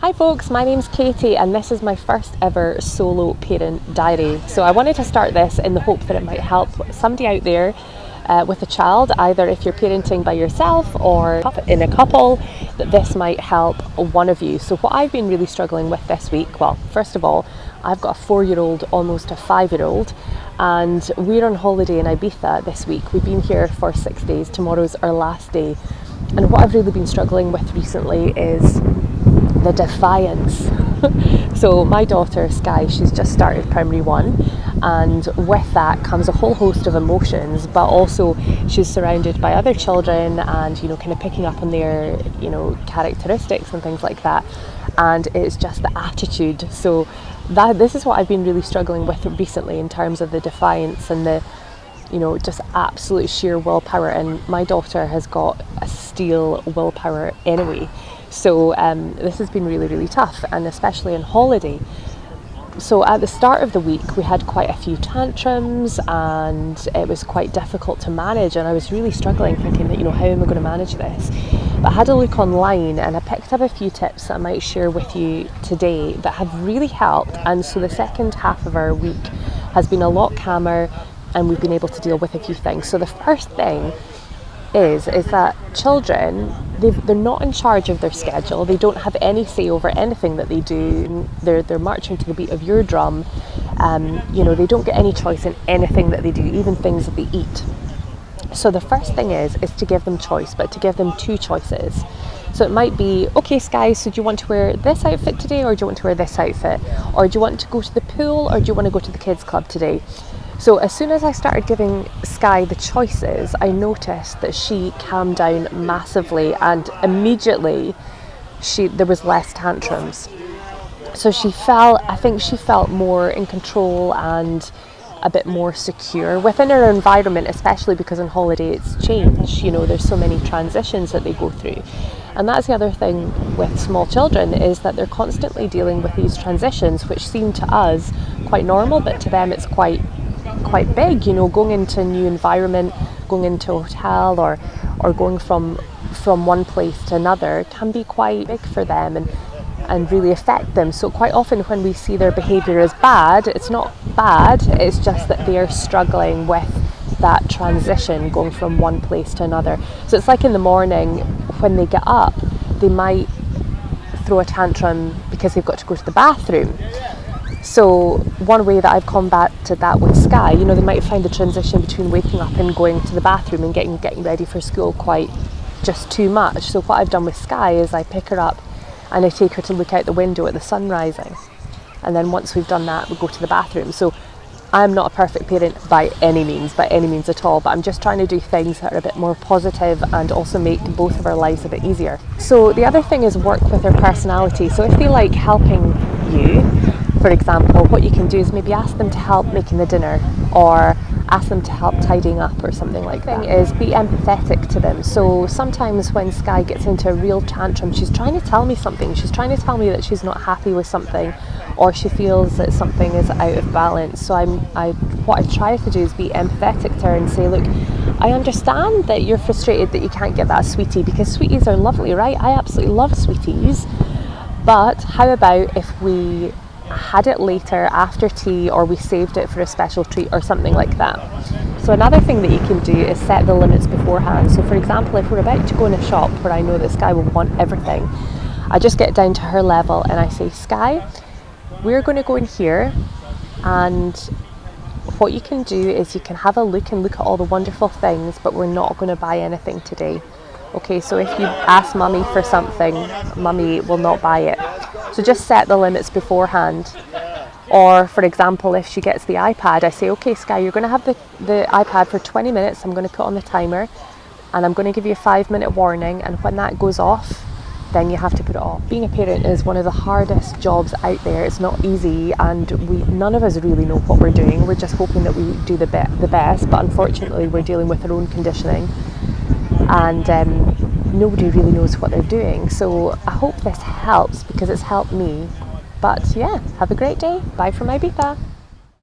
Hi folks, my name's Katie and this is my first ever solo parent diary. So I wanted to start this in the hope that it might help somebody out there with a child, either if you're parenting by yourself or in a couple, that this might help one of you. So what I've been really struggling with this week, well, first of all, I've got a 4-year-old, almost a 5-year-old, and we're on holiday in Ibiza this week. We've been here for 6 days, tomorrow's our last day. And what I've really been struggling with recently is the Defiance. So my daughter Sky, she's just started primary 1, and with that comes a whole host of emotions, but also she's surrounded by other children and kind of picking up on their characteristics and things like that, and it's just the attitude. So this is what I've been really struggling with recently in terms of the Defiance and the just absolute sheer willpower. And my daughter has got a steel willpower anyway. So this has been really, really tough, and especially on holiday. So at the start of the week, we had quite a few tantrums, and it was quite difficult to manage. And I was really struggling, thinking that, how am I going to manage this? But I had a look online, and I picked up a few tips that I might share with you today that have really helped. And so the second half of our week has been a lot calmer, and we've been able to deal with a few things. So the first thing is that children, they're not in charge of their schedule. They don't have any say over anything that they do. They're marching to the beat of your drum. They don't get any choice in anything that they do, even things that they eat. So the first thing is to give them choice, but to give them 2 choices. So it might be, okay Sky, so do you want to wear this outfit today, or do you want to wear this outfit? Or do you want to go to the pool, or do you want to go to the kids club today? So as soon as I started giving Sky the choices, I noticed that she calmed down massively, and immediately there was less tantrums. So I think she felt more in control and a bit more secure within her environment, especially because on holiday it's change. There's so many transitions that they go through. And that's the other thing with small children, is that they're constantly dealing with these transitions, which seem to us quite normal, but to them it's quite big, going into a new environment, going into a hotel or going from one place to another can be quite big for them and really affect them. So quite often when we see their behaviour as bad, it's not bad, it's just that they are struggling with that transition, going from one place to another. So it's like in the morning when they get up, they might throw a tantrum because they've got to go to the bathroom. So one way that I've combated that with Sky, they might find the transition between waking up and going to the bathroom and getting ready for school quite just too much. So what I've done with Sky is I pick her up and I take her to look out the window at the sun rising. And then once we've done that, we go to the bathroom. So I'm not a perfect parent by any means at all, but I'm just trying to do things that are a bit more positive and also make both of our lives a bit easier. So the other thing is work with their personality. So if they like helping you, for example, what you can do is maybe ask them to help making the dinner, or ask them to help tidying up or something like that. The thing is, be empathetic to them. So sometimes when Sky gets into a real tantrum, she's trying to tell me something. She's trying to tell me that she's not happy with something, or she feels that something is out of balance. So what I try to do is be empathetic to her and say, look, I understand that you're frustrated that you can't get that sweetie, because sweeties are lovely, right? I absolutely love sweeties. But how about if we had it later after tea, or we saved it for a special treat or something like that? So another thing that you can do is set the limits beforehand. So for example, if we're about to go in a shop where I know that Sky will want everything, I just get down to her level and I say, Sky, we're going to go in here, and what you can do is you can have a look and look at all the wonderful things, but we're not going to buy anything today. Okay, so if you ask mummy for something, mummy will not buy it. So just set the limits beforehand. Or for example, if she gets the iPad, I say, okay Sky, you're going to have the iPad for 20 minutes. I'm going to put on the timer and I'm going to give you a 5-minute warning, and when that goes off, then you have to put it off. Being a parent is one of the hardest jobs out there. It's not easy, and none of us really know what we're doing. We're just hoping that we do the best, but unfortunately we're dealing with our own conditioning, and nobody really knows what they're doing. So I hope this helps, because it's helped me. But yeah, have a great day. Bye from Ibiza.